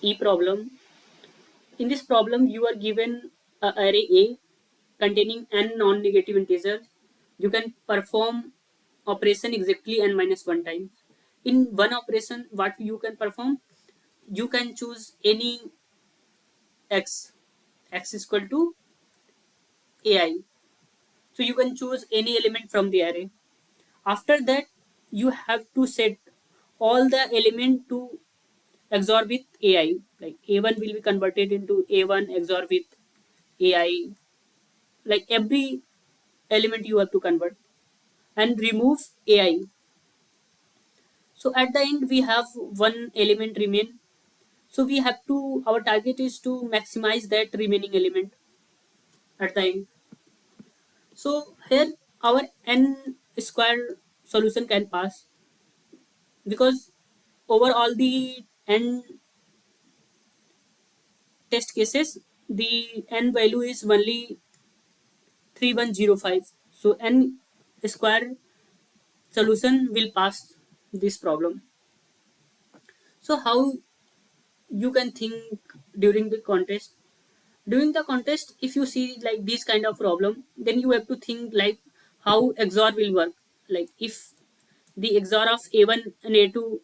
E problem. In this problem, you are given a array A containing n non-negative integer. You can perform operation exactly n minus 1 times. In one operation, what you can perform, you can choose any x. X is equal to ai. So you can choose any element from the array. After that, you have to set all the element to XOR with AI. Like A1 will be converted into A1 XOR with AI. Like every element you have to convert and remove AI. So at the end we have one element remain. So we have to, our target is to maximize that remaining element at the end. So here our n square solution can pass because over all the n test cases, the n value is only 3105. So n square solution will pass this problem. So how you can think during the contest? During the contest, if you see like this kind of problem, then you have to think like how XOR will work. Like if the XOR of A1 and A2,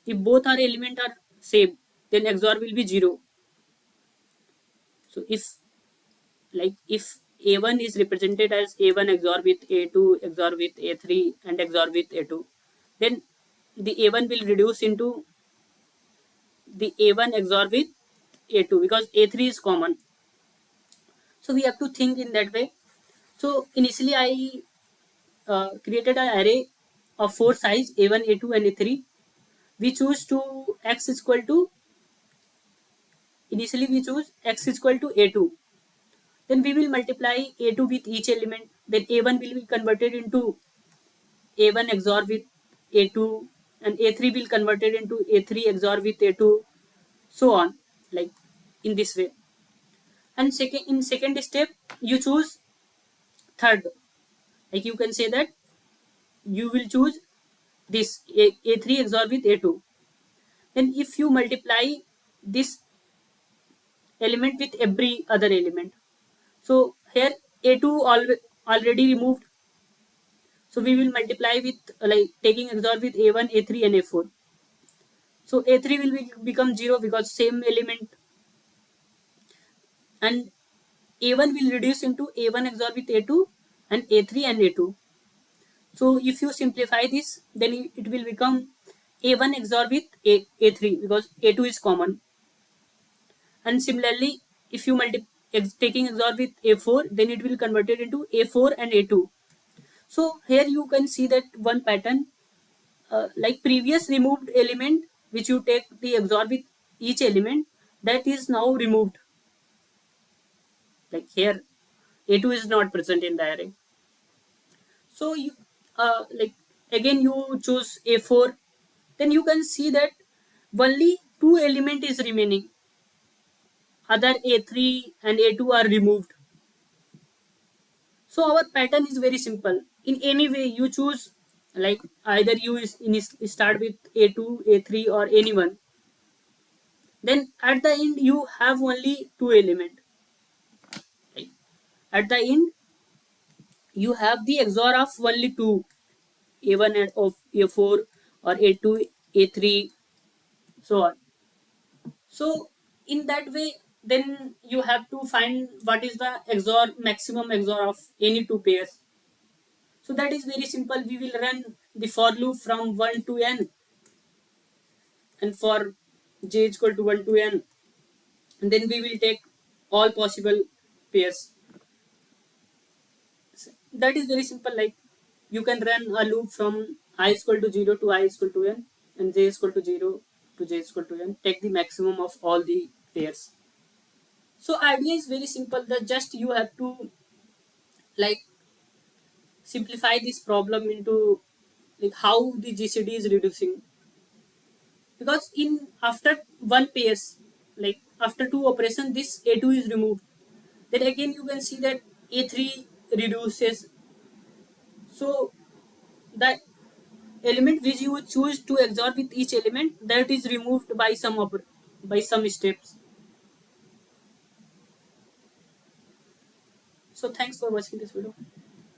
if both are element are same, then XOR will be 0. So if A1 is represented as A1 XOR with A2 XOR with A3 and XOR with A2, then the A1 will reduce into the A1 XOR with A2 because A3 is common. So we have to think in that way. So initially I created an array of four size A1, A2 and A3. We choose to x is equal to, initially we choose x is equal to A2. Then we will multiply A2 with each element. Then A1 will be converted into A1 XOR with A2 and A3 will converted into A3 XOR with A2, so on, like in this way. And second step you choose third, like you can say that you will choose this A3 XOR with A2. Then if you multiply this element with every other element, so here A2 already removed, so we will multiply with like taking XOR with A1, A3 and A4. So A3 will become 0 because same element, and A1 will reduce into A1 XOR with A2 and A3 and A2. So if you simplify this, then it will become A1 XOR with A3 because A2 is common. And similarly, if you taking XOR with A4, then it will convert it into A4 and A2. So here you can see that one pattern, like previous removed element, which you take the XOR with each element, that is now removed. Like here, A2 is not present in the array. So you like again you choose A4, then you can see that only two element is remaining. Other A3 and A2 are removed. So our pattern is very simple. In any way you choose, like either start with A2, A3 or anyone. Then at the end you have only two element. Right? At the end you have the XOR of only two, A1 and of A4 or A2, A3, so on. So in that way, then you have to find what is the XOR maximum XOR of any two pairs. So that is very simple. We will run the for loop from 1 to n, and for j is equal to 1 to n, and then we will take all possible pairs. That is very simple. Like you can run a loop from I is equal to 0 to I is equal to n, and j is equal to 0 to j is equal to n. Take the maximum of all the pairs. So idea is very simple. That just you have to like simplify this problem into like how the GCD is reducing, because in after one pairs, like after two operation, this A2 is removed. Then again you can see that A3 reduces. So the element which you choose to XOR with each element, that is removed by some operator. by some steps. So thanks for watching this video.